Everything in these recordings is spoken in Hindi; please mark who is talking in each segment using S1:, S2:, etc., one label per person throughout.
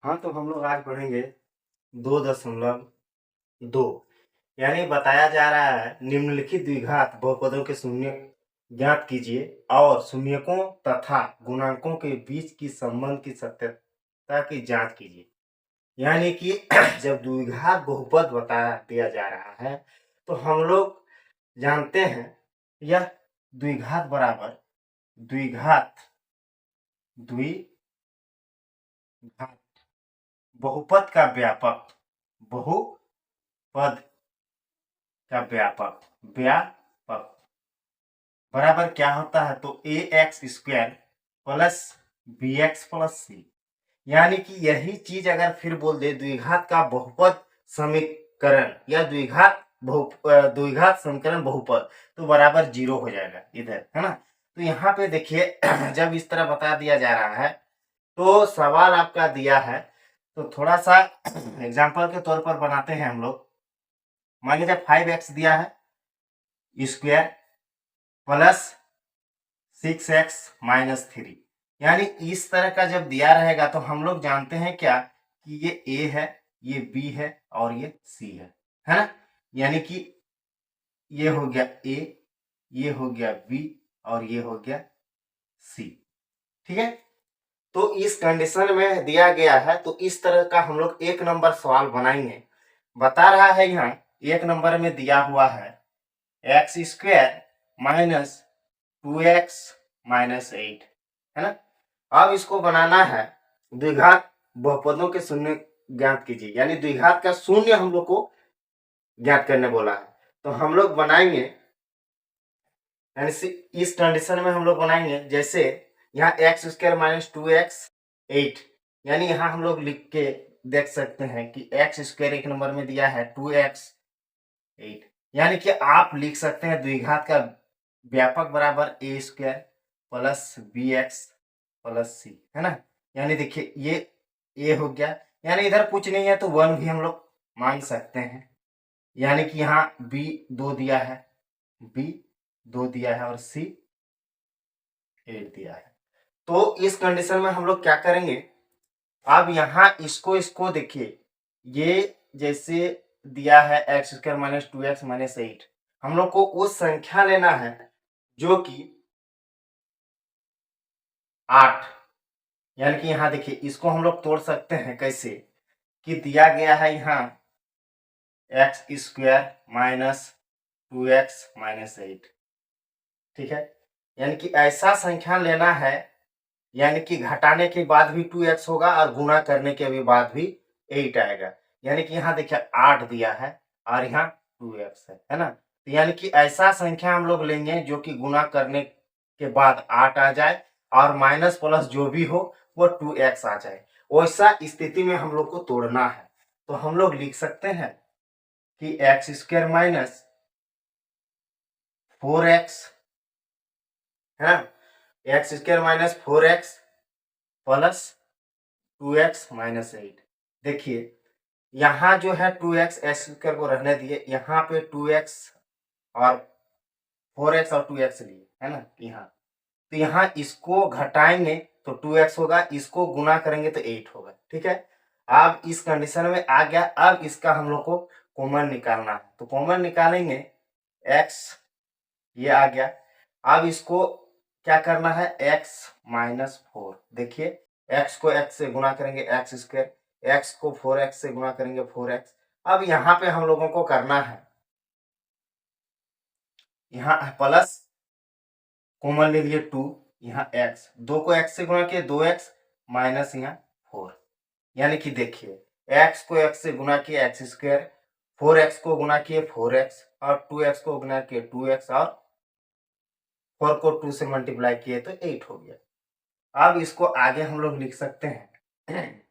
S1: हाँ, तो हम लोग आज पढ़ेंगे 2.2। यानी बताया जा रहा है निम्नलिखित द्विघात बहुपदों के शून्य ज्ञात कीजिए और शून्यकों तथा गुणांकों के बीच की संबंध की सत्यता की जांच कीजिए। यानी कि जब द्विघात बहुपद बता दिया जा रहा है तो हम लोग जानते हैं यह द्विघात बराबर द्विघात द्विघात बहुपद का व्यापक बहुपद का व्यापक बराबर क्या होता है, तो A X square plus B X plus C. यानी कि यही चीज अगर फिर बोल दे द्विघात का बहुपद समीकरण या द्विघात समीकरण बहुपद, तो बराबर 0 हो जाएगा इधर, है ना। तो यहाँ पे देखिए जब इस तरह बता दिया जा रहा है तो सवाल आपका दिया है, तो थोड़ा सा एग्जाम्पल के तौर पर बनाते हैं हम लोग। मान लीजिए 5x दिया है स्क्वायर प्लस 6x माइनस 3। यानी इस तरह का जब दिया रहेगा तो हम लोग जानते हैं क्या कि ये a है, ये b है और ये c है ना। यानी कि ये हो गया a, ये हो गया b और ये हो गया c। ठीक है, तो इस कंडीशन में दिया गया है, तो इस तरह का हम लोग एक नंबर सवाल बनाएंगे। बता रहा है यहाँ एक नंबर में दिया हुआ है X square minus 2x minus 8, है ना। अब इसको बनाना है द्विघात बहुपदों के शून्य ज्ञात कीजिए, यानी द्विघात का शून्य हम लोग को ज्ञात करने बोला है। तो हम लोग बनाएंगे, यानी इस कंडीशन में हम लोग बनाएंगे जैसे यहाँ एक्स स्क्वायर माइनस 2x 8। यानी यहाँ हम लोग लिख के देख सकते हैं कि एक्स स्क्वायर एक नंबर में दिया है 2x 8। यानी कि आप लिख सकते हैं द्विघात का व्यापक बराबर A square plus B X plus C, है ना। यानी देखिए ये ए हो गया, यानी इधर कुछ नहीं है तो 1 भी हम लोग मान सकते हैं। यानी कि यहाँ बी 2 दिया है, बी 2 दिया है और सी 8 दिया है। तो इस कंडीशन में हम लोग क्या करेंगे, अब यहाँ इसको देखिए, ये जैसे दिया है X square minus 2x minus 8, हम लोग को उस संख्या लेना है जो कि 8। यानी कि यहाँ देखिए इसको हम लोग तोड़ सकते हैं कैसे, कि दिया गया है यहाँ x square minus 2x minus 8। ठीक है, यानी कि ऐसा संख्या लेना है, यानी कि घटाने के बाद भी 2x होगा और गुणा करने के भी बाद भी 8 आएगा। यानी कि यहाँ देखिए 8 दिया है और यहाँ 2x है ना। तो यानी कि ऐसा संख्या हम लोग लेंगे जो कि गुणा करने के बाद 8 आ जाए और माइनस प्लस जो भी हो वो 2x आ जाए। वैसा स्थिति में हम लोग को तोड़ना है, तो हम लोग लिख सकते हैं कि एक्स स्क्वायर माइनस 4x, है ना, x square minus 4x plus 2x minus 8। देखिए यहाँ जो है 2x एक्स स्क्वायर को रहने दिए, यहाँ पे 2x और 4x और 2x लिए, है ना यहाँ। तो यहाँ इसको घटाएंगे तो 2x होगा, इसको गुना करेंगे तो 8 होगा। ठीक है, अब इस कंडीशन में आ गया। अब इसका हम लोग को कॉमन निकालना है, तो कॉमन निकालेंगे x, ये आ गया। अब इसको क्या करना है, x माइनस 4। देखिए x को x से गुना करेंगे एक्स स्क्वायर, x को 4x से गुना करेंगे 4x। अब यहाँ पे हम लोगों को करना है, यहाँ प्लस कॉमन ले लिए 2, यहाँ x, 2 को x से गुना किए 2x माइनस यहाँ 4। यानी कि देखिए x को x से गुना किए एक्स स्क्वायर, 4x को गुना किए 4x और 2x को गुना किए 2x और 4 को 2 से मल्टीप्लाई किए तो 8 हो गया। अब इसको आगे हम लोग लिख सकते हैं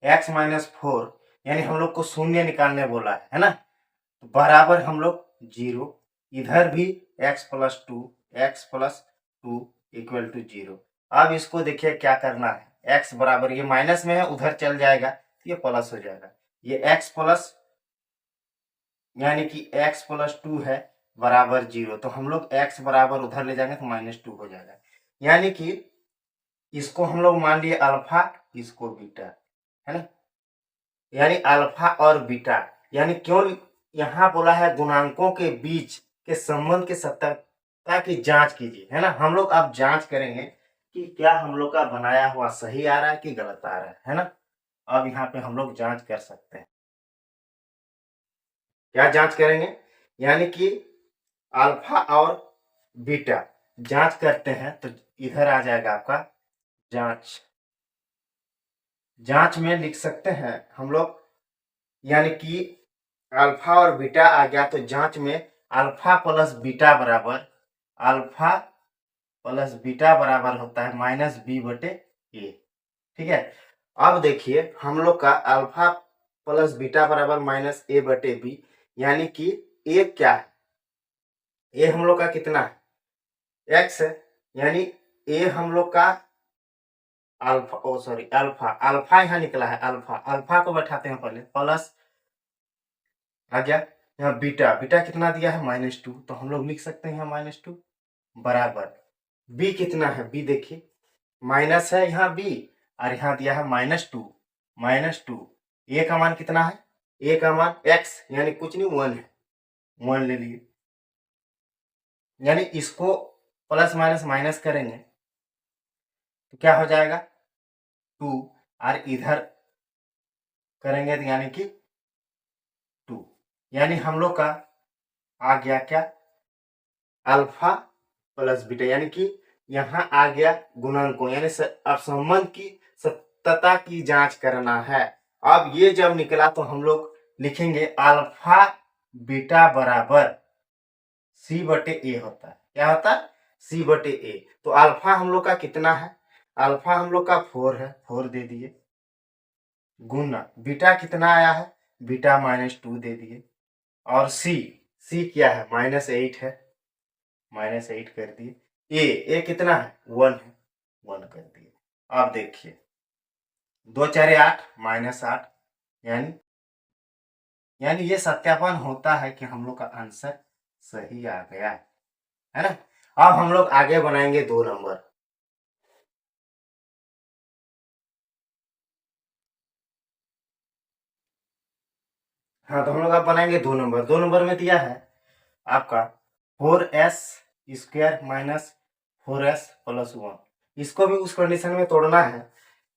S1: x माइनस 4, यानी हम लोग को शून्य निकालने बोला है ना, तो बराबर हम लोग 0, इधर भी x प्लस 2 इक्वल टू 0। अब इसको देखिए क्या करना है, x बराबर, ये माइनस में है उधर चल जाएगा तो ये प्लस हो जाएगा, ये x प्लस, यानी कि x प्लस 2 है बराबर 0, तो हम लोग x बराबर उधर ले जाएंगे तो माइनस 2 हो जाएगा। यानी कि इसको हम लोग मान लिए अल्फा इसको बीटा, है ना। यानी अल्फा और बीटा, यानी क्यों यहाँ बोला है गुणांकों के बीच के संबंध के सत्यता की जांच कीजिए, है ना। हम लोग अब जांच करेंगे कि क्या हम लोग का बनाया हुआ सही आ रहा है कि गलत आ रहा है ना। अब यहाँ पे हम लोग जांच कर सकते हैं। क्या जांच करेंगे, यानी कि अल्फा और बीटा जांच करते हैं तो इधर आ जाएगा आपका जांच। जांच में लिख सकते हैं हम लोग, यानी कि अल्फा और बीटा आ गया तो जांच में अल्फा प्लस बीटा बराबर, अल्फा प्लस बीटा बराबर होता है माइनस बी बटे ए। ठीक है, अब देखिए हम लोग का अल्फा प्लस बीटा बराबर माइनस ए बटे बी, यानी कि ए क्या है, ए हम लोग का कितना है, एक्स है। यानी ए हम लोग का अल्फा, ओ सॉरी अल्फा, अल्फा यहाँ निकला है, अल्फा, अल्फा को बैठाते हैं पहले, प्लस आ गया यहाँ बीटा, बीटा कितना दिया है -2, तो हम लोग लिख सकते हैं यहाँ -2 बराबर बी कितना है, बी देखिए माइनस है यहाँ बी और यहाँ दिया है -2, -2। ए का मान कितना है, ए का मान एक्स यानी कुछ नहीं 1 है, 1 ले लिए। यानी इसको प्लस माइनस माइनस करेंगे तो क्या हो जाएगा 2 और इधर करेंगे तो यानी कि 2, यानी हम लोग का आ गया क्या अल्फा प्लस बीटा, यानी कि यहाँ आ गया गुणांकों, यानी अब संबंध की सत्यता की जांच करना है। अब ये जब निकला तो हम लोग लिखेंगे अल्फा बीटा बराबर सी बटे ए होता है। क्या होता है, सी बटे ए। तो अल्फा हम लोग का कितना है, अल्फा हम लोग का 4 है, 4 दे दिए, गुना बीटा कितना आया है, बीटा -2 दे दिए, और सी, सी क्या है -8 है, -8 कर दिए। ए कितना है 1 है, 1 कर दिए। अब देखिए 2 4 8 -8, यानी ये सत्यापन होता है कि हम लोग का आंसर सही आ गया है ना। अब हम लोग आगे बनाएंगे 2 नंबर। हाँ तो हम लोग अब बनाएंगे 2 नंबर। 2 नंबर में दिया है आपका 4s square minus 4s plus 1। इसको भी उस कंडीशन में तोड़ना है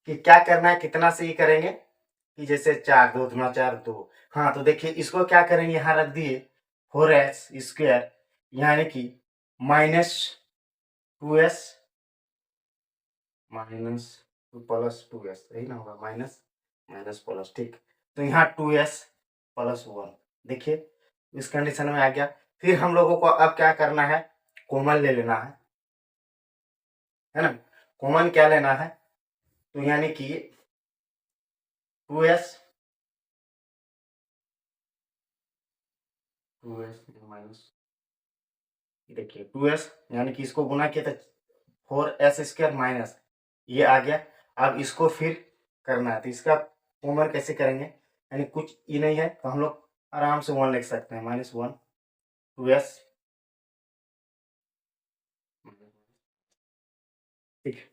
S1: कि क्या करना है, कितना से ही करेंगे कि जैसे 4 2 गुना 4 2। हाँ तो देखिए इसको क्या करेंगे, यहाँ रख दिए 4s स्क्वायर यानी कि -2s माइनस प्लस 2s, यही ना होगा, माइनस माइनस प्लस, ठीक। तो यहाँ 2s प्लस 1, देखिए इस कंडीशन में आ गया। फिर हम लोगों को अब क्या करना है, कॉमन ले लेना है ना। कॉमन क्या लेना है, तो यानी कि 2s माइनस, देखिए 2s यानी कि इसको गुना किया तो 4s स्क्वायर माइनस ये आ गया। अब इसको फिर करना है तो इसका कॉमन कैसे करेंगे, यानी कुछ ये नहीं है तो हम लोग आराम से 1 लिख सकते हैं, -1 2s, ठीक।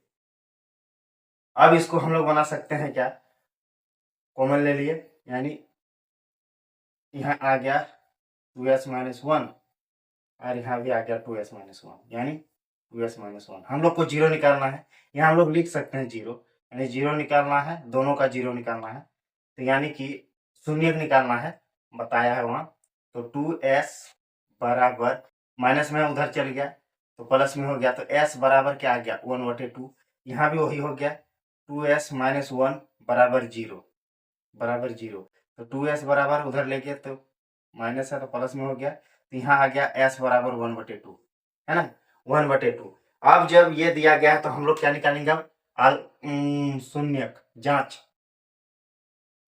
S1: अब इसको हम लोग बना सकते हैं क्या, कॉमन ले लिए, यानी यहाँ आ गया 2s माइनस 1 और यहाँ भी आ गया 2s माइनस 1, यानी 2s माइनस 1। हम लोग को जीरो निकालना है, यहाँ हम लोग लिख सकते हैं जीरो, यानी जीरो निकालना है, दोनों का जीरो निकालना है, तो यानी कि शून्य निकालना है, बताया है वहाँ। तो 2s बराबर माइनस में उधर चल गया तो प्लस में हो गया, तो s बराबर क्या आ गया 1/2। यहाँ भी वही हो गया 2s माइनस 1 बराबर जीरो, बराबर जीरो। तो 2s बराबर उधर ले गए तो माइनस है तो प्लस में हो गया, तो यहाँ आ गया s बराबर 1/2, है ना, 1/2। अब जब ये दिया गया है तो हम लोग क्या निकालेंगे, अब शून्यक जांच,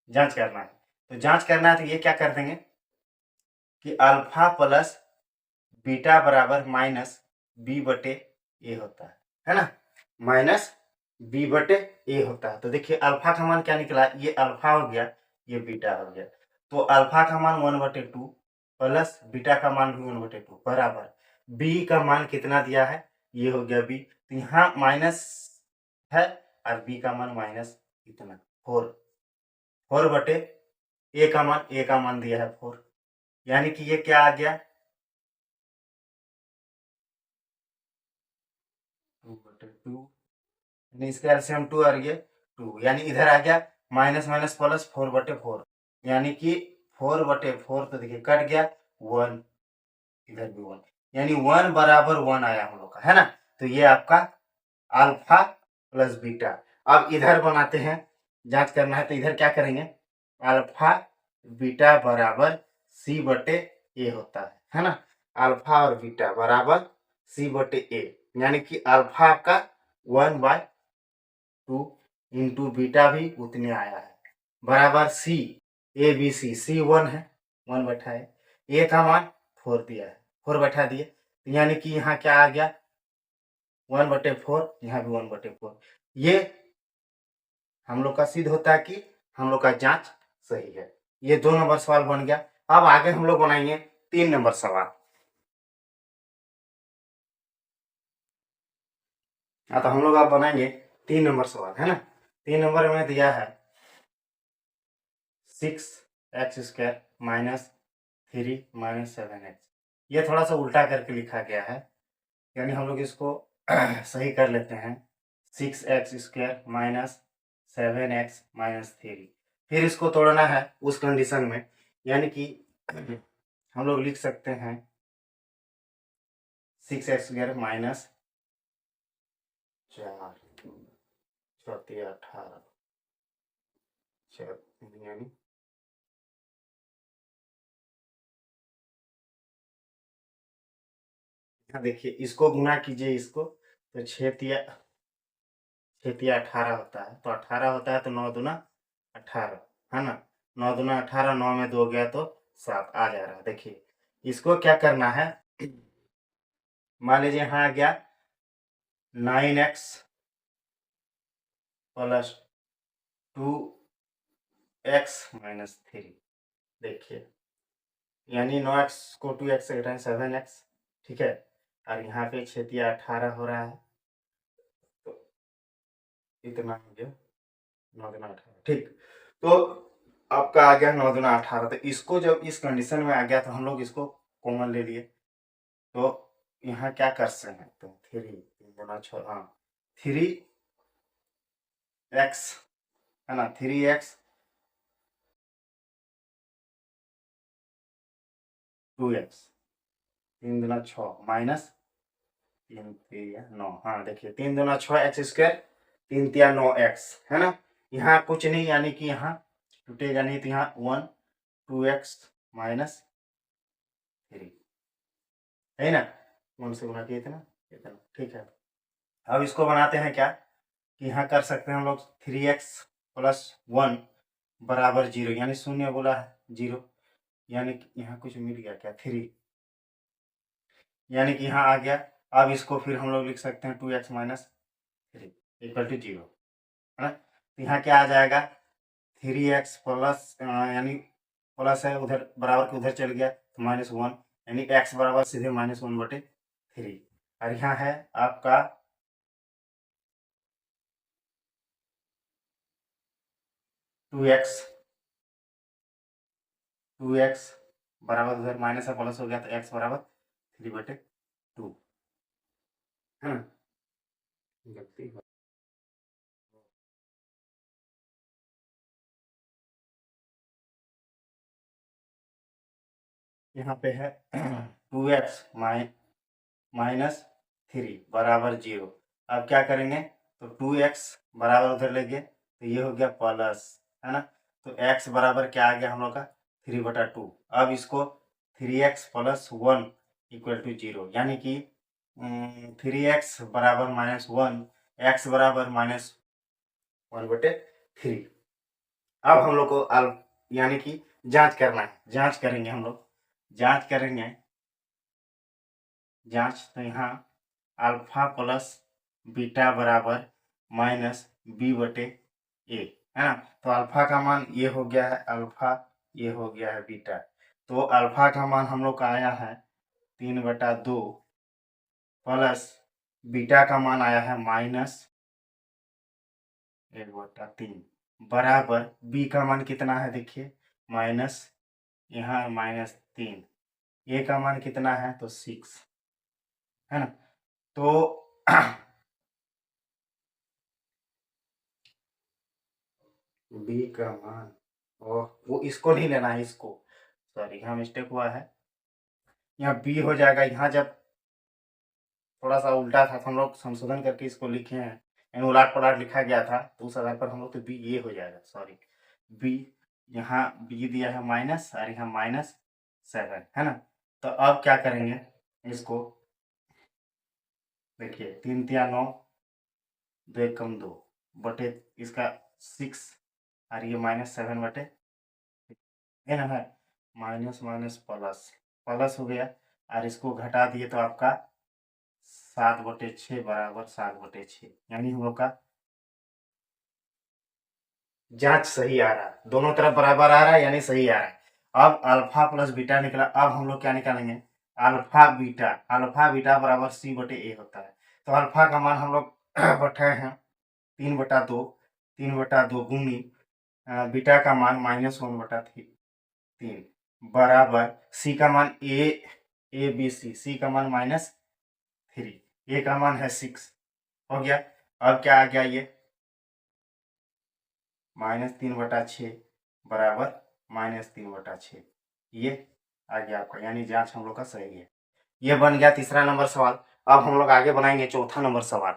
S1: जांच करना है। तो जांच करना है तो ये क्या कर देंगे कि अल्फा प्लस बीटा बराबर माइनस बी बटे ए होता है ना, माइनस बी बटे ए होता है। तो देखिए अल्फा का मान क्या निकला, ये अल्फा हो गया, ये बीटा हो गया। तो अल्फा का मान 1/2 प्लस बीटा का मान भी 1/2 बराबर बी का मान कितना दिया है, ये हो गया बी। तो यहाँ माइनस है और बी का मान माइनस इतना 4 बटे ए का मान दिया है 4, यानी कि ये क्या आ गया 2/2, इसका एलसीएम 2 आ गया 2, यानी इधर आ गया माइनस माइनस प्लस 4/4, यानी कि 4/4 तो देखिए कट गया 1, इधर भी 1, यानी 1 बराबर 1 आया हम लोग का, है ना। तो ये आपका अल्फा प्लस बीटा। अब इधर बनाते हैं, जांच करना है तो इधर क्या करेंगे, अल्फा बीटा बराबर C/A होता है ना। अल्फा और बीटा बराबर C/A, यानी कि अल्फा आपका 1/2 इंटू बीटा भी उतने आया है, बराबर ABC, C 1 है, 1 बैठा है, ए का मान 4 दिया है, 4 बैठा दिए, यानी कि यहाँ क्या आ गया 1/4, यहाँ भी 1/4। ये हम लोग का सिद्ध होता है कि हम लोग का जांच सही है। ये 2 नंबर सवाल बन गया। अब आगे हम लोग बनाएंगे 3 नंबर सवाल। तो हम लोग अब बनाएंगे 3 नंबर सवाल, है ना। 3 नंबर में दिया है 6x² माइनस 3 माइनस 7x। ये थोड़ा सा उल्टा करके लिखा गया है, यानी हम लोग इसको सही कर लेते हैं। 6x² माइनस 7x माइनस 3, फिर इसको तोड़ना है उस कंडीशन में, यानी कि हम लोग लिख सकते हैं 6x² माइनस 4 चौथी 18, यानी यहाँ देखिए इसको गुना कीजिए इसको, तो 6 तिया 18 होता है, तो 18 होता है तो 9 दूना 18, है ना। 9 दूना 18, 9 में 2 गया तो 7 आ जा रहा है। देखिए इसको क्या करना है, मान लीजिए यहाँ आ गया 9x प्लस 2x माइनस 3, देखिए यानी 9x को 2x से घटाएं 7x, ठीक है। और यहाँ पे 6 तिया 18 हो रहा है, तो इतना हो गया 9 दूना 18, ठीक। तो आपका आ गया 9 दूना 18, तो इसको जब इस कंडीशन में आ गया तो हम लोग इसको कॉमन ले लिए, तो यहाँ क्या कर सकते हैं, तो 3 गुना 6, हाँ 3x, है ना, 3x 2x, 3 दूना 6 माइनस 3 तिया 9, हाँ देखिए 3 दूना 6x², 3 तिया 9x, है ना। यहाँ कुछ नहीं, यानी कि यहाँ टूटेगा नहीं, तो यहाँ 1 2x माइनस 3, है ना, 1 से गुना किया इतना इतना, ठीक है। अब इसको बनाते हैं क्या, कि यहाँ कर सकते हैं हम लोग 3x प्लस 1 बराबर 0, यानी शून्य बोला है 0, यानी कि यहाँ कुछ मिल गया क्या 3, यानी कि यहाँ आ गया। अब इसको फिर हम लोग लिख सकते हैं 2x माइनस 3 इक्वल टू 0, है ना। तो यहाँ क्या आ जाएगा 3x प्लस, यानी प्लस है उधर, बराबर के उधर चल गया तो -1, यानी x बराबर सीधे -1/3, और यहाँ है आपका 2x बराबर उधर माइनस है प्लस हो गया, तो x बराबर 3/2, है ना। गलती यहाँ पे है 2x माइनस 3 बराबर 0। अब क्या करेंगे, तो 2x बराबर उधर लेंगे तो ये हो गया प्लस, है ना। तो x बराबर क्या आ गया हम लोग का 3/2। अब इसको 3x प्लस 1 इक्वल टू 0, यानी कि 3x बराबर -1, x बराबर -1/3। अब हम लोग को यानी कि जांच करना है, जांच करेंगे हम लोग, जांच करेंगे, जांच, तो यहाँ अल्फा प्लस बीटा बराबर -b/a, है ना। तो अल्फा का मान ये हो गया है अल्फा, ये हो गया है बीटा, तो अल्फा का मान हम लोग का आया है 3/2 प्लस बीटा का मान आया है -1/3, बराबर बी का मान कितना है देखिए, माइनस, यहाँ -3, ए का मान कितना है तो 6 है ना। तो बी का मान, और वो इसको नहीं लेना है, इसको, सॉरी यहाँ मिस्टेक हुआ है, यहाँ बी हो जाएगा। यहाँ जब थोड़ा सा उल्टा था तो हम लोग संशोधन करके इसको लिखे हैं, यानी उलाट पलाट लिखा गया था, तो उस आधार पर हम लोग तो बी ये हो जाएगा, सॉरी बी, यहाँ बी दिया है माइनस और यहाँ -7 है ना। तो अब क्या करेंगे इसको, देखिए 3 तिया 9, 2 एकम 2 बटे इसका 6 और ये -7 बटे है ना, है माइनस माइनस प्लस, प्लस हो गया, और इसको घटा दिए तो आपका 7/6 बराबर 7/6, यानी हम लोग का जांच सही आ रहा है, दोनों तरफ बराबर आ रहा है यानी सही आ रहा है। अब अल्फा प्लस बीटा निकला, अब हम लोग क्या निकालेंगे, अल्फा बीटा बराबर C/A होता है। तो अल्फा का मान हम लोग बैठाए हैं 3/2, 3/2 गुनी बीटा का मान -1/3 बराबर सी का मान सी का मान -3, ए का मान है 6 हो गया। अब क्या आ गया, ये -3/6 बराबर -3/6, ये आ गया आपका, यानी जांच हम लोग का सही है। ये बन गया तीसरा नंबर सवाल। अब हम लोग आगे बनाएंगे चौथा नंबर सवाल।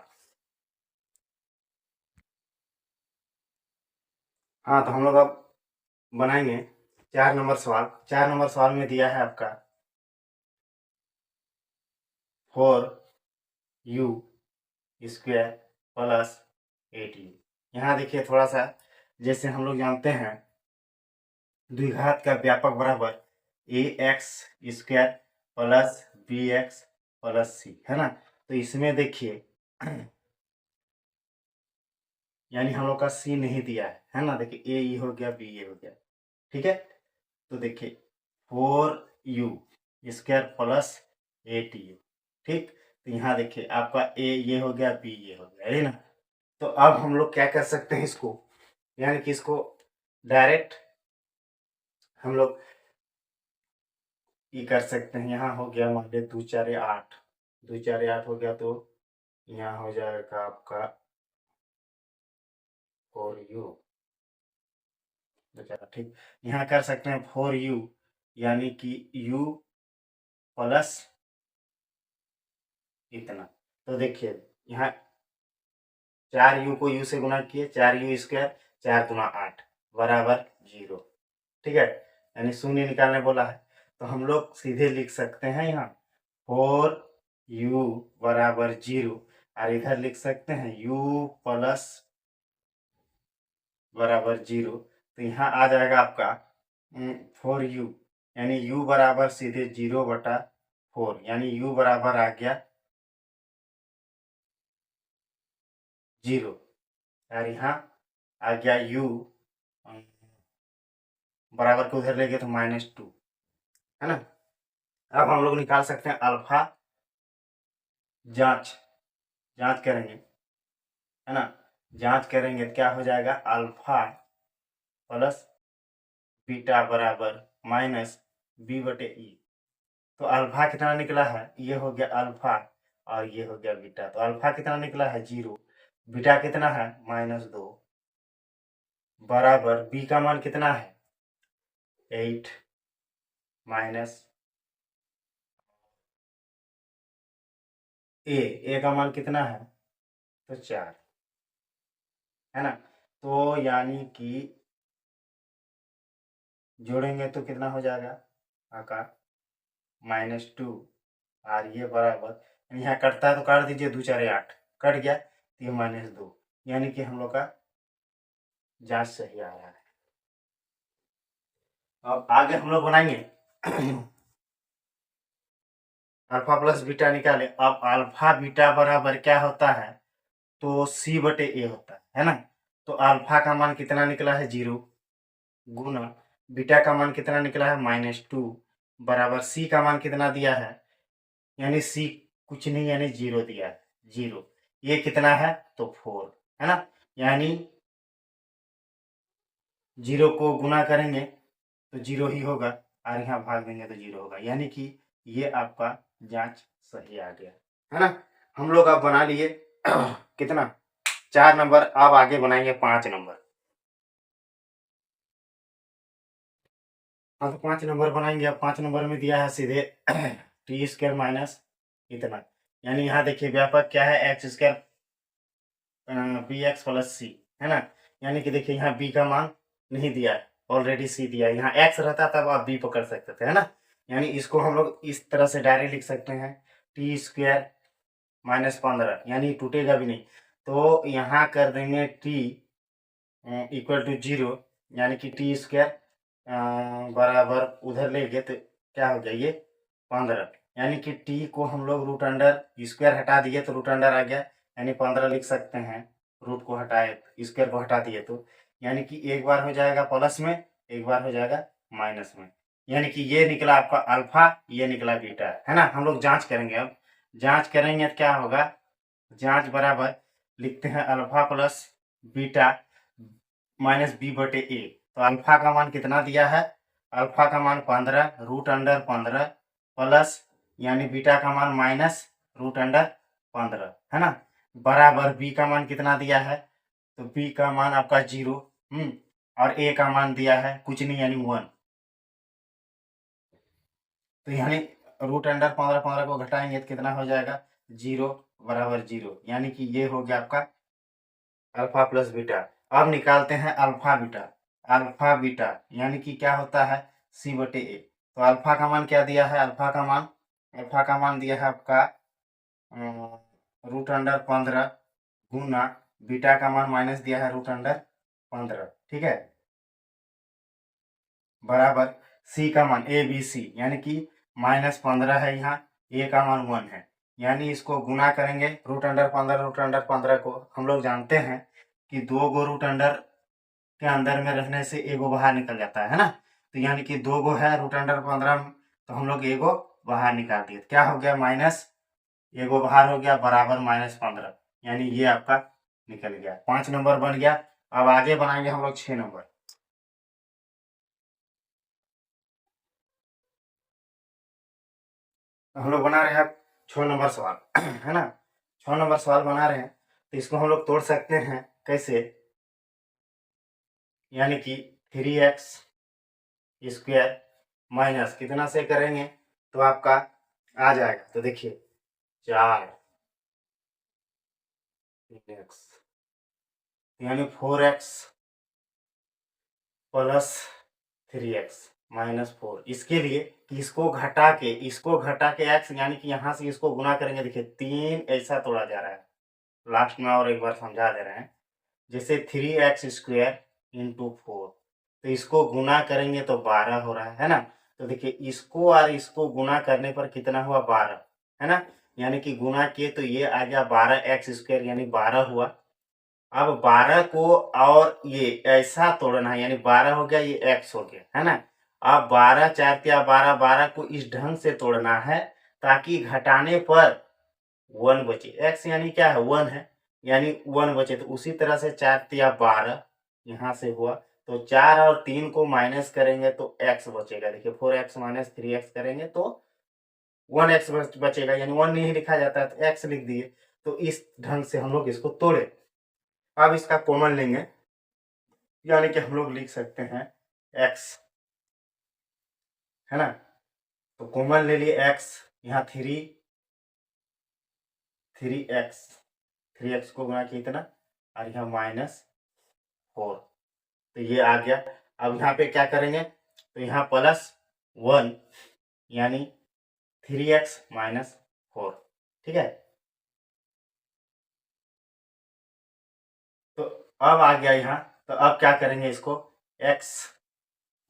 S1: हाँ, तो हम लोग अब बनाएंगे 4 नंबर सवाल। 4 नंबर सवाल में दिया है आपका 4u स्क्वायर प्लस 8u। यहाँ देखिए थोड़ा सा, जैसे हम लोग जानते हैं द्विघात का व्यापक बराबर ax square plus bx plus c है ना। तो इसमें देखिए यानी हम लोग का c नहीं दिया है ना, देखिए a ये हो गया, b ये हो गया, ठीक है। तो देखिए 4u स्क्वायर प्लस 8u, ठीक। तो यहाँ देखिए आपका a ये हो गया, b ये हो गया, है ना। तो अब हम लोग क्या कर सकते हैं इसको, यानी कि इसको डायरेक्ट हम लोग ये कर सकते हैं। यहाँ हो गया मान लीजिए 2 4 8, 2 4 8 हो गया, तो यहाँ हो जाएगा आपका 4u, ठीक। यहाँ कर सकते हैं 4u यानी कि u प्लस इतना। तो देखिए यहाँ 4u को u से गुना किए, 4u स्क्वायर, 4 दूना 8 बराबर 0, ठीक है, यानी शून्य निकालने बोला है। तो हम लोग सीधे लिख सकते हैं यहाँ 4u बराबर 0, और इधर लिख सकते हैं u प्लस बराबर 0। तो यहाँ आ जाएगा आपका 4u, यानी u बराबर सीधे 0/4, यानी u बराबर आ गया 0, और यहाँ आ गया u बराबर को उधर ले गए तो -2, है ना। अब हम लोग निकाल सकते हैं अल्फा, जांच जांच करेंगे, है ना। जांच करेंगे तो क्या हो जाएगा, अल्फा प्लस बीटा बराबर -b/e। तो अल्फा कितना निकला है, ये हो गया अल्फा और ये हो गया बीटा। तो अल्फा कितना निकला है 0, बीटा कितना है -2 बराबर बी का मान कितना है 8 माइनस ए का मान कितना है तो 4, है ना। तो यानी कि जोड़ेंगे तो कितना हो जाएगा आपका -2, और ये बराबर यहाँ कटता है तो काट दीजिए, 2 4 8 कट गया, तो ये -2, यानी कि हम लोग का जांच सही आ रहा है। अब आगे हम लोग बनाएंगे अल्फा प्लस बीटा निकाले। अब अल्फा बीटा बराबर क्या होता है तो C/A होता है ना। तो अल्फा का मान कितना निकला है 0, गुना बीटा का मान कितना निकला है -2 बराबर C का मान कितना दिया है, यानी C कुछ नहीं यानी 0 दिया है, 0। ये कितना है तो 4, है ना। यानी जीरो को गुना करेंगे तो जीरो ही होगा और यहाँ भाग देंगे तो जीरो होगा, यानी कि ये आपका जांच सही आ गया, है ना। हम लोग अब बना लिए कितना 4 नंबर, अब आगे बनाएंगे 5 नंबर। हाँ तो 5 नंबर बनाएंगे। अब 5 नंबर में दिया है सीधे टी स्क्वायर माइनस इतना, यानी यहाँ देखिए व्यापक क्या है X square B X plus C, है ना। यानी कि देखिए यहाँ बी का मान नहीं दिया है, ऑलरेडी सी दिया है। यहाँ एक्स रहता तब आप बी पकड़ सकते थे, है ना। यानी इसको हम लोग इस तरह से डायरेक्ट लिख सकते हैं टी स्क्वायर माइनस 15, यानी टूटेगा भी नहीं। तो यहाँ कर देंगे टी इक्वल टू जीरो, यानी कि टी स्क्वायर बराबर उधर ले गए तो क्या हो गया ये 15, यानी कि टी को हम लोग रूट अंडर स्क्वायर हटा दिए तो रूट अंडर आ गया, यानी 15 लिख सकते हैं। रूट को हटाए स्क्वायर को हटा दिए तो, यानी कि एक बार हो जाएगा प्लस में, एक बार हो जाएगा माइनस में, यानी कि ये निकला आपका अल्फा, ये निकला बीटा, है ना। हम लोग जांच करेंगे। अब जांच करेंगे तो क्या होगा, जांच बराबर लिखते हैं alpha plus beta minus B बटे ए। तो अल्फा का मान कितना दिया है, अल्फा का मान 15 रूट अंडर 15 प्लस यानी बीटा का मान माइनस रूट अंडर 15, है ना, बराबर बी का मान कितना दिया है, तो बी का मान आपका 0 और ए का मान दिया है कुछ नहीं यानी 1। तो यानी रूट अंडर 15 15 को घटाएंगे तो कितना हो जाएगा 0 बराबर 0, यानी कि ये हो गया आपका अल्फा प्लस बीटा। अब निकालते हैं अल्फा बीटा। अल्फा बीटा यानी कि क्या होता है सी बटे ए। तो अल्फा का मान क्या दिया है, अल्फा का मान दिया है आपका रूट अंडर 15 गुना बीटा का मान माइनस दिया है रूट अंडर 15, ठीक है, बराबर सी का मान ए बी सी, यानी कि -15 है यहाँ, ए का मान 1 है, यानी इसको गुना करेंगे रूट अंडर 15 को हम लोग जानते हैं कि 2 गो रूट अंडर के अंदर में रहने से एगो बाहर निकल जाता है ना। तो यानी कि 2 गो है रूट अंडर 15, तो हम लोग एगो बाहर निकाल दिए, क्या हो गया माइनस एगो बाहर हो गया बराबर -15, यानी ये आपका निकल गया। 5 नंबर बन गया। अब आगे बनाएंगे हम लोग 6 नंबर। हम लोग बना रहे हैं 6 नंबर सवाल है ना। 6 नंबर सवाल बना रहे हैं तो इसको हम लोग तोड़ सकते हैं कैसे, यानी कि 3x स्क्वायर माइनस कितना से करेंगे तो आपका आ जाएगा, तो देखिए 4x यानी 4x प्लस 3x माइनस 4, इसके लिए कि इसको घटा के x, यानी कि यहाँ से इसको गुना करेंगे। देखिए 3 ऐसा तोड़ा जा रहा है, लास्ट में और एक बार समझा दे रहे हैं। जैसे 3x स्क्वायर इंटू 4, तो इसको गुना करेंगे तो 12 हो रहा है ना। तो देखिए इसको और इसको गुना करने पर कितना हुआ 12, है ना, यानी कि गुना किए तो ये आ गया 12x स्क्वायर यानी 12 हुआ। अब 12 को और ये ऐसा तोड़ना है, यानी 12 हो गया ये x हो गया, है ना। अब 12 4 या 12 12 को इस ढंग से तोड़ना है ताकि घटाने पर 1 बचे। x यानी क्या है 1 है, यानी 1 बचे। तो उसी तरह से 4 या 12 यहाँ से हुआ, तो 4 और 3 को माइनस करेंगे तो x बचेगा। देखिए 4x माइनस 3x करेंगे तो 1x बचेगा, यानी 1 नहीं लिखा जाता है तो x लिख दिए। तो इस ढंग से हम लोग इसको तोड़े। अब इसका कॉमन लेंगे, यानी कि हम लोग लिख सकते हैं x, है ना। तो कॉमन ले लिए x, यहाँ 3x को गुना किया इतना और यहाँ -4, तो ये आ गया। अब यहाँ पे क्या करेंगे तो यहाँ +1 यानी 3x माइनस 4, ठीक है। तो अब आ गया यहाँ, तो अब क्या करेंगे इसको x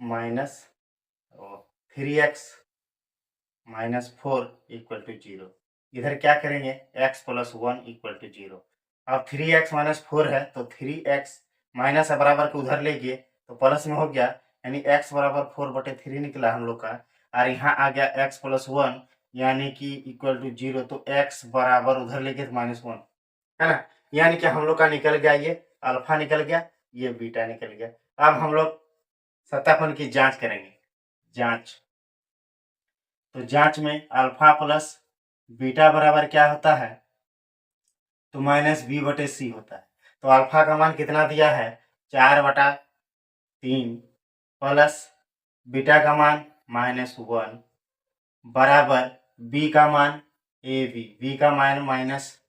S1: minus 3x minus 4 equal to 0, इधर क्या करेंगे x प्लस 1 इक्वल टू 0। अब 3x माइनस 4 है तो 3x माइनस बराबर के उधर ले गए तो प्लस में हो गया, यानी x बराबर 4/3 निकला हम लोग का। और यहाँ आ गया x प्लस 1 यानी कि इक्वल टू 0, तो x बराबर उधर ले गए तो -1, है ना। यानी कि हम लोग का निकल गया ये अल्फा निकल गया, ये बीटा निकल गया। अब हम लोग सत्यापन की जांच करेंगे। जांच, तो जांच में अल्फा प्लस बीटा बराबर क्या होता है, तो माइनस बी बटे सी होता है। तो अल्फा का मान कितना दिया है, 4/3 प्लस बीटा का मान -1 बराबर बी का मान बी का मान माइनस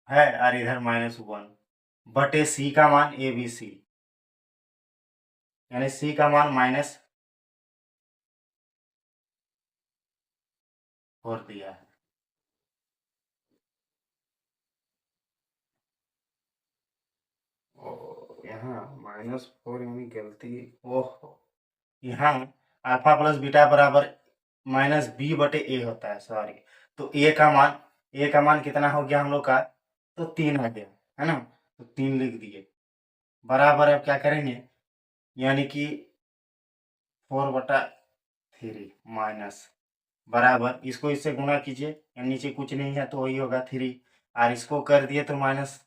S1: है और इधर -1 बटे सी का मान ABC, यानी सी का मान -4 दिया है। यहाँ -4 यानी गलती, ओह, यहाँ अल्फा प्लस बीटा बराबर -b बटे ए होता है, सॉरी। तो ए का मान कितना हो गया हम लोग का, तो 3 आ गया है ना, तो 3 लिख दिए बराबर। अब क्या करेंगे, यानी कि 4/3 माइनस बराबर, इसको इससे गुणा कीजिए, या नीचे कुछ नहीं है तो वही होगा 3, और इसको कर दिए तो माइनस,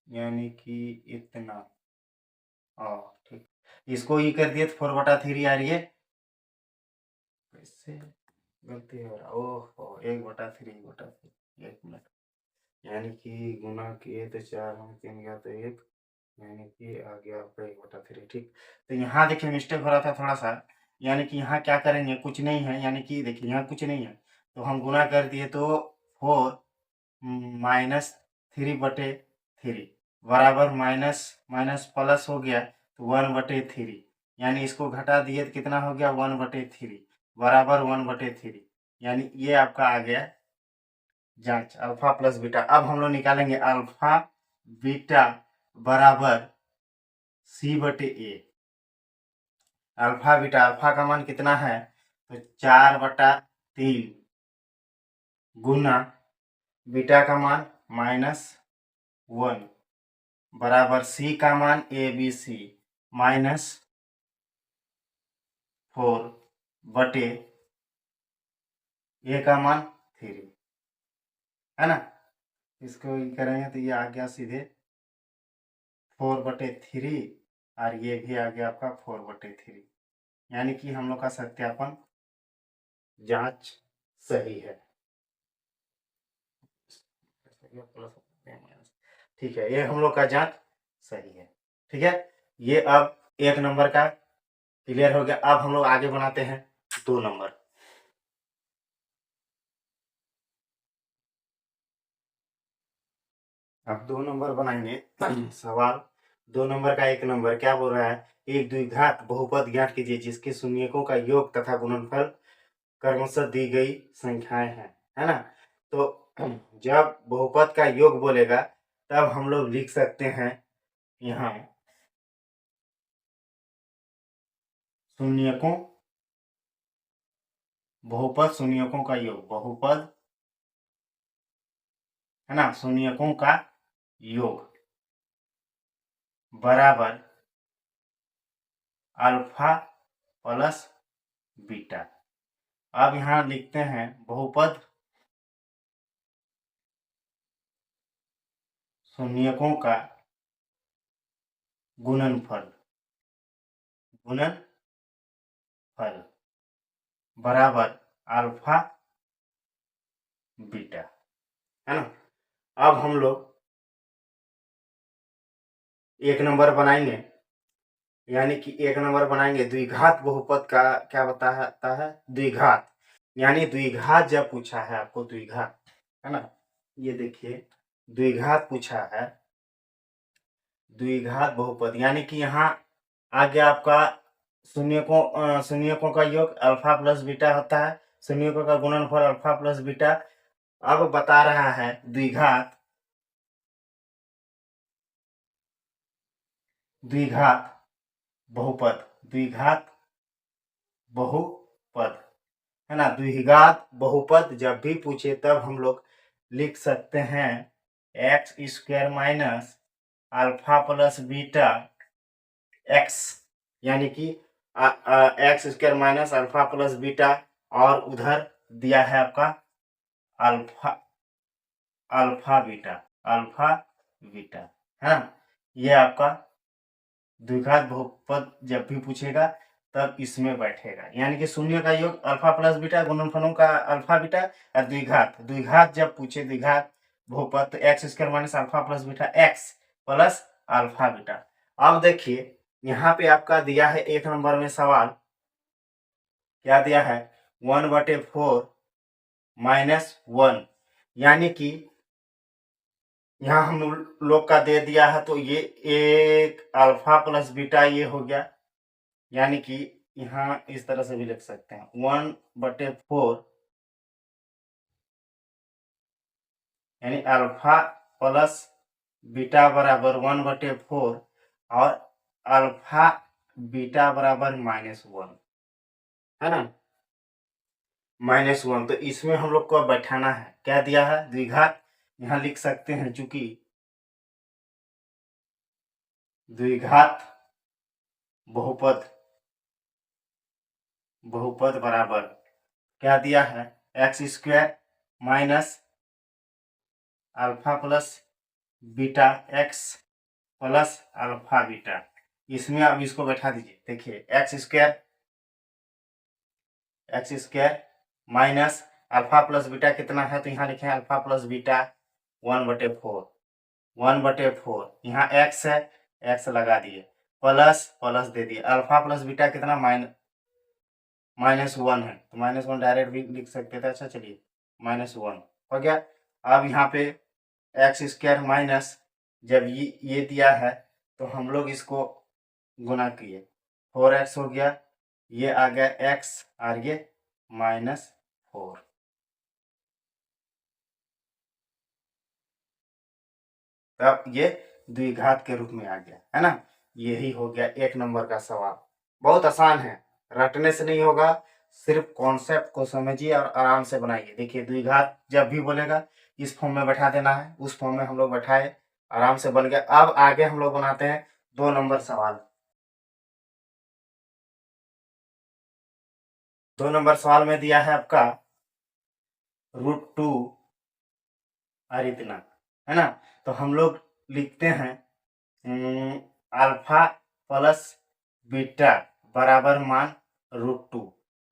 S1: यानी कि इतना, ठीक, इसको ये कर दिए तो 4/3 आ रही है। कैसे गलती हो रहा, ओह, 1/3 एक मिनट, यानी कि गुना किए तो 4 हम 3 गया तो 1, यानी कि आ गया आपका 1/3, ठीक। तो यहाँ देखिए मिस्टेक हो रहा था थोड़ा सा, यानी कि यहाँ क्या करेंगे, कुछ नहीं है, यानी कि देखिए यहाँ कुछ नहीं है, तो हम गुना कर दिए तो 4 -3/3 बराबर माइनस माइनस प्लस हो गया तो 1/3, यानी इसको घटा दिए तो कितना हो गया, 1/3 बराबर 1/3, यानी ये आपका आ गया जांच अल्फा प्लस बीटा। अब हम लोग निकालेंगे अल्फा बीटा बराबर C/A। अल्फा बीटा, अल्फा का मान कितना है, तो 4/3 गुना बीटा का मान -1 बराबर सी का मान ABC -4 बटे ए का मान 3, है ना। इसको करेंगे तो ये आ गया सीधे 4/3, और ये भी आ गया आपका 4/3, यानी कि हम लोग का सत्यापन जांच सही है। ठीक है, ये हम लोग का जांच सही है। ठीक है, ये अब 1 नंबर का क्लियर हो गया। अब हम लोग आगे बनाते हैं 2 नंबर। अब 2 नंबर बनाएंगे। सवाल 2 नंबर का 1 नंबर क्या बोल रहा है, एक द्विघात बहुपद ज्ञात कीजिए जिसके शून्यकों का योग तथा गुणनफल क्रमशः दी गई संख्याएं हैं, है ना। तो जब बहुपद का योग बोलेगा तब हम लोग लिख सकते हैं यहाँ शून्यकों, बहुपद शून्यकों का योग, बहुपद है ना, शून्यकों का योग बराबर अल्फा प्लस बीटा। अब यहाँ लिखते हैं बहुपद शून्यकों का गुणनफल, गुणनफल बराबर अल्फा बीटा, है ना। अब हम लोग 1 नंबर बनाएंगे, यानी कि 1 नंबर बनाएंगे। द्विघात बहुपद का क्या बताता है, द्विघात, यानी द्विघात जब पूछा है आपको, द्विघात, है ना, ये देखिए द्विघात पूछा है, द्विघात बहुपद, यानी कि यहाँ आ गया आपका शून्यकों का योग अल्फा प्लस बीटा होता है, शून्यकों का गुणनफल अल्फा प्लस बीटा। अब बता रहा है द्विघात, द्विघात बहुपद, द्विघात बहुपद, है ना। द्विघात बहुपद जब भी पूछे तब हम लोग लिख सकते हैं x² minus alpha plus beta x, यानी कि x² minus alpha plus beta, और उधर दिया है आपका alpha, alpha beta, alpha beta, है ना। ये आपका द्विघात बहुपद जब भी पूछेगा तब इसमें बैठेगा, यानी कि शून्य का योग अल्फा प्लस बीटा, गुणनफलों का अल्फा बीटा, और द्विघात द्विघात जब पूछे द्विघात बहुपद तो x square minus alpha plus beta x plus alpha beta. अब देखिए यहाँ पे आपका दिया है 1 नंबर में सवाल, क्या दिया है 1/4 -1, यानी कि यहाँ हम लोग का दे दिया है, तो ये एक अल्फा प्लस बीटा ये हो गया, यानी कि यहाँ इस तरह से भी लिख सकते हैं 1/4, यानी अल्फा प्लस बीटा बराबर 1/4 और अल्फा बीटा बराबर -1, है ना, -1। तो इसमें हम लोग को बैठाना है, क्या दिया है द्विघात, यहाँ लिख सकते हैं चूंकि द्विघात बहुपद बराबर क्या दिया है X square minus alpha plus beta x plus alpha beta. इसमें अब इसको बैठा दीजिए, देखिए x square minus alpha plus beta कितना है, तो यहाँ लिखे अल्फा प्लस बीटा 1/4 यहाँ एक्स है, एक्स लगा दिए, प्लस प्लस दे दिए, अल्फा प्लस बीटा कितना -1 है, तो -1 डायरेक्ट भी लिख सकते थे। अच्छा चलिए -1 हो गया। अब यहाँ पे एक्स स्क्वायर माइनस जब ये दिया है तो हम लोग इसको गुना किए, 4x हो गया, ये आ गया x और ये -4। तब ये द्विघात के रूप में आ गया, है ना। यही हो गया 1 नंबर का सवाल, बहुत आसान है, रटने से नहीं होगा, सिर्फ कॉन्सेप्ट को समझिए और आराम से बनाइए। देखिए द्विघात जब भी बोलेगा इस फॉर्म में बैठा देना है, उस फॉर्म में हम लोग बैठाए, आराम से बन गया। अब आगे हम लोग बनाते हैं 2 नंबर सवाल। 2 नंबर सवाल में दिया है आपका √2 और इतना, है ना। तो हम लोग लिखते हैं अल्फा प्लस बीटा बराबर मान √2,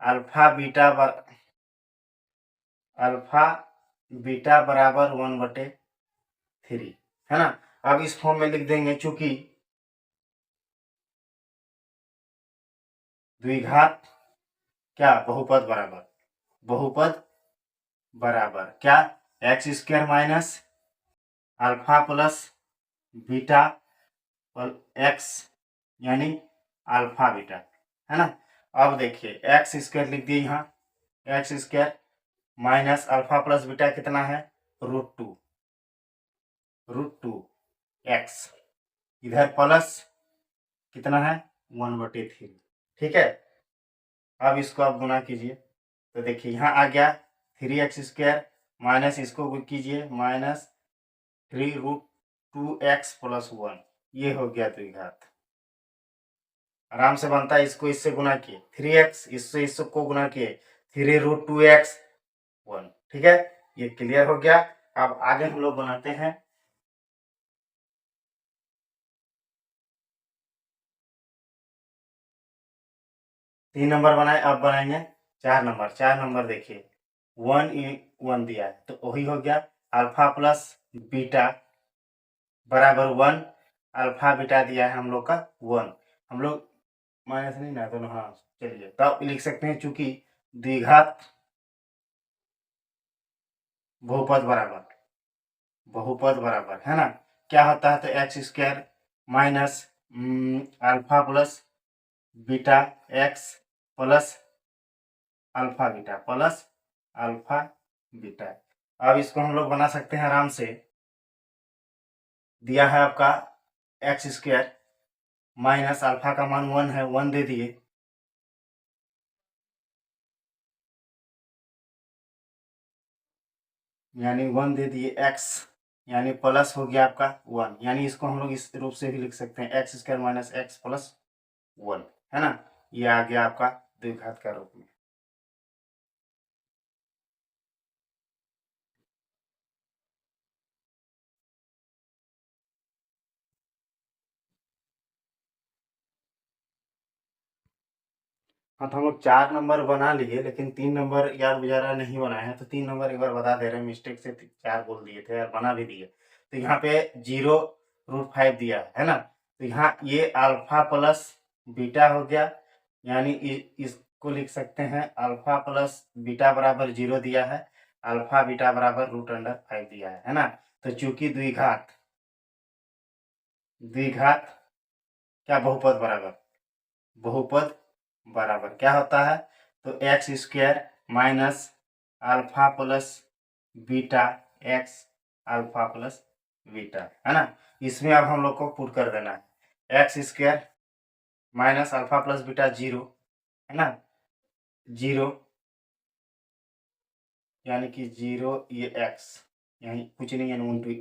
S1: अल्फा बीटा बराबर 1/3, है ना। अब इस फॉर्म में लिख देंगे, चूंकि द्विघात क्या बहुपद बराबर क्या x square minus alpha plus beta x, यानी अल्फा बीटा, है ना। अब देखिए एक्स स्क्वायर लिख दिए, यहाँ x square minus alpha plus beta कितना है √2 एक्स, इधर प्लस कितना है 1/3, ठीक है। अब इसको आप गुना कीजिए, तो देखिए यहाँ आ गया 3x² माइनस इसको कीजिए -3√2x+1, ये हो गया द्विघात। आराम से बनता है, इसको इससे गुना किए 3x, इसको गुना किए 3√2x1, ठीक है, ये क्लियर हो गया। अब आगे हम लोग बनाते हैं 3 नंबर बनाए, अब बनाएंगे 4 नंबर। 4 नंबर देखिए 1 दिया है, तो वही हो गया अल्फा प्लस बीटा बराबर 1, अल्फा बीटा दिया है हम लोग का 1, हम लोग माइनस नहीं ना दोनों, हाँ चलिए तब लिख सकते हैं, चूंकि द्विघात बहुपद बराबर, है ना, क्या होता है, तो x square minus alpha plus beta x plus alpha beta. अब इसको हम लोग बना सकते हैं आराम से, दिया है आपका एक्स स्क्वायर माइनस अल्फा का मान 1 है, 1 दे दिए, यानी 1 दे दिए एक्स, यानी प्लस हो गया आपका 1, यानी इसको हम लोग इस रूप से भी लिख सकते हैं x square minus x plus 1, है ना। ये आ गया आपका द्विघात का रूप में। हाँ, तो हम लोग 4 नंबर बना लिए, लेकिन 3 नंबर यार बेचारा नहीं बनाए हैं, तो 3 नंबर एक बार बता दे रहे हैं, मिस्टेक से 4 बोल दिए थे और बना भी दिए। तो यहाँ पे 0√5 दिया है ना? तो यहाँ ये अल्फ़ा प्लस बीटा हो गया, यानी इसको लिख सकते हैं अल्फ़ा प्लस बीटा बराबर 0 दिया है, अल्फ़ा बीटा बराबर √5 दिया है ना? तो चूँकि द्विघात क्या बहुपद बराबर, बहुपद बराबर क्या होता है? तो x square minus alpha plus beta x alpha plus beta, है ना? इसमें अब हम लोग को पुट कर देना है X square minus alpha plus beta 0, है ना? 0 यानी कि 0 ये एक्स, यही कुछ नहीं है,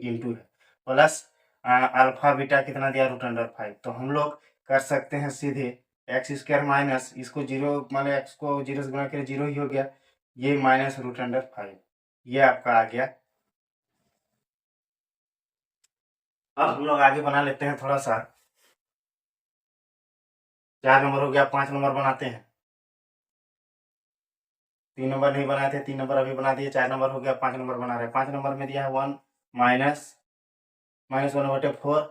S1: इंटू है, प्लस अल्फा बीटा कितना दिया √5। तो हम लोग कर सकते हैं सीधे एक्स स्क्वायर माइनस इसको 0 मान एक्स को 0 से गुणा करें 0 ही हो गया, ये माइनस √5, ये आपका आ गया। अब हम लोग आगे बना लेते हैं थोड़ा सा, 4 नंबर हो गया, 5 नंबर बनाते हैं। 3 नंबर नहीं बनाए थे, 3 नंबर अभी बना दिए, 4 नंबर हो गया, 5 नंबर बना रहे हैं। 5 नंबर में दिया है 1 माइनस -1/4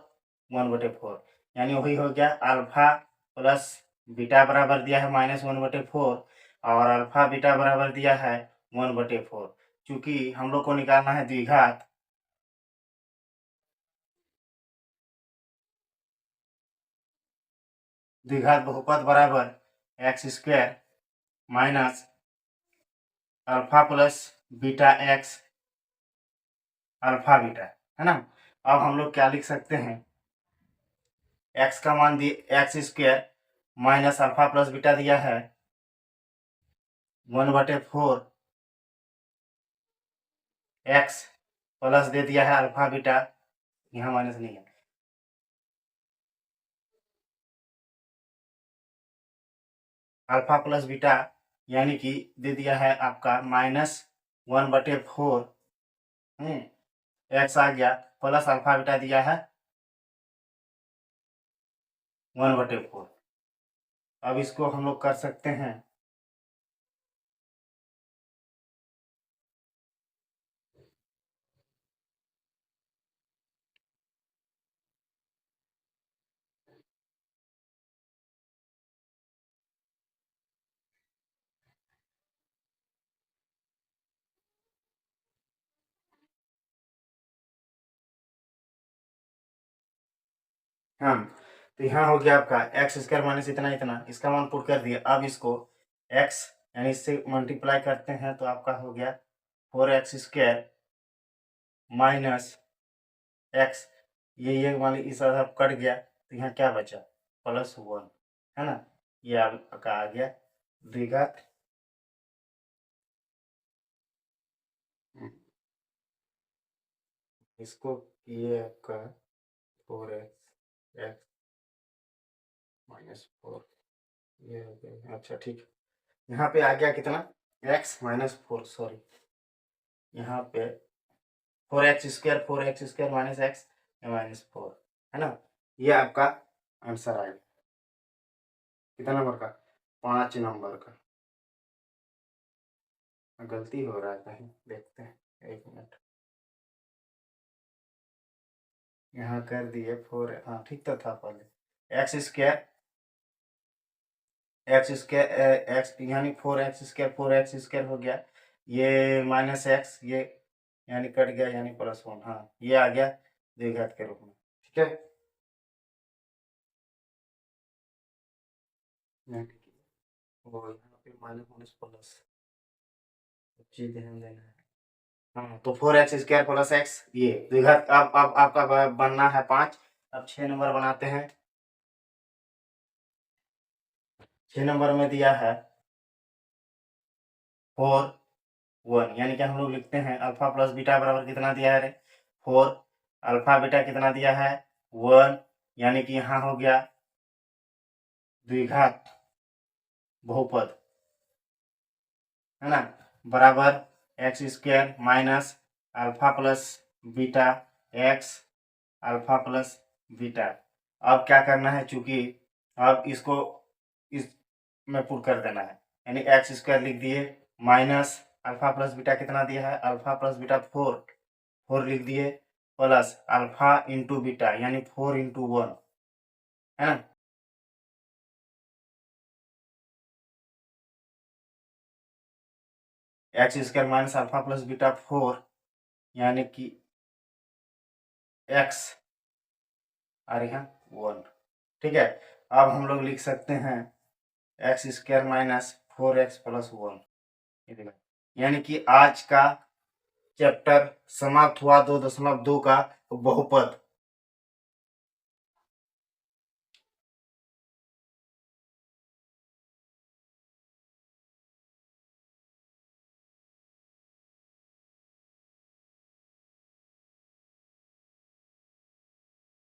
S1: 1/4, यानी वही हो गया अल्फा प्लस बीटा बराबर दिया है -1/4 और अल्फा बीटा बराबर दिया है 1/4। चूंकि हम लोग को निकालना है द्विघात बहुपद बराबर x square minus alpha plus beta x alpha beta, है ना? अब हम लोग क्या लिख सकते हैं, एक्स का मान दिए x square minus alpha plus beta दिया है 1/4, एक्स प्लस दे दिया है अल्फा बीटा, यहाँ माइनस नहीं है, अल्फा प्लस बीटा यानी कि दे दिया है आपका -1/4, एक्स आ गया, प्लस अल्फा बीटा दिया है 1/4। अब इसको हम लोग कर सकते हैं, हाँ, तो यहाँ हो गया आपका एक्स स्क्वायर माइनस इतना इतना, इसका मान पुट कर दिया। अब इसको एक्स यानी इससे मल्टीप्लाई करते हैं तो आपका हो गया 4x स्क्वायर माइनस एक्स, ये मान लीजिए इस आधा कट गया, तो यहाँ क्या बचा +1, है ना? ये आपका आ गया द्विघात, इसको ये आपका 4x एक्स -4, ये हो गया। अच्छा ठीक है, यहाँ पे आ गया कितना x-4, सॉरी, यहाँ पे 4x स्क्वायर माइनस एक्स -4, है ना? ये आपका आंसर आएगा कितना नंबर का, 5 नंबर का। गलती हो रहा है कहीं, देखते हैं 1 मिनट, यहाँ कर दिए 4, हाँ ठीक तो था पहले, एक्स यानी 4x स्क्वायर हो गया, ये माइनस एक्स ये यानी कट गया, यानी +1, हाँ ये आ गया द्विघात के रूप में, ठीक है? यानी कि वो यहाँ पे माइनस माइनस प्लस चीज ध्यान देना है। हाँ, तो 4x स्क्वायर प्लस एक्स, ये द्विघात अब आपका बनना है 5। अब 6 नंबर बनाते हैं। 6 नंबर में दिया है 4 1, यानी कि हम लोग लिखते हैं अल्फा प्लस बीटा बराबर कितना दिया है रे 4, अल्फा बीटा कितना दिया है 1, यानी कि यहाँ हो गया द्विघात बहुपद, है ना, बराबर x square minus alpha plus beta x alpha plus beta. अब क्या करना है, चूंकि अब इसको इस में पुट कर देना है, यानी एक्स स्क्वायर लिख दिए माइनस अल्फा प्लस बीटा कितना दिया है, अल्फा प्लस बीटा 4 लिख दिए, प्लस अल्फा इंटू बीटा यानी 4 इंटू 1 है ना। X square minus alpha plus beta 4 यानी कि एक्स और यहाँ 1। ठीक है, अब हम लोग लिख सकते हैं x square minus 4x plus 1। ये देखो, यानी कि आज का चैप्टर समाप्त हुआ 2.2 का बहुपद।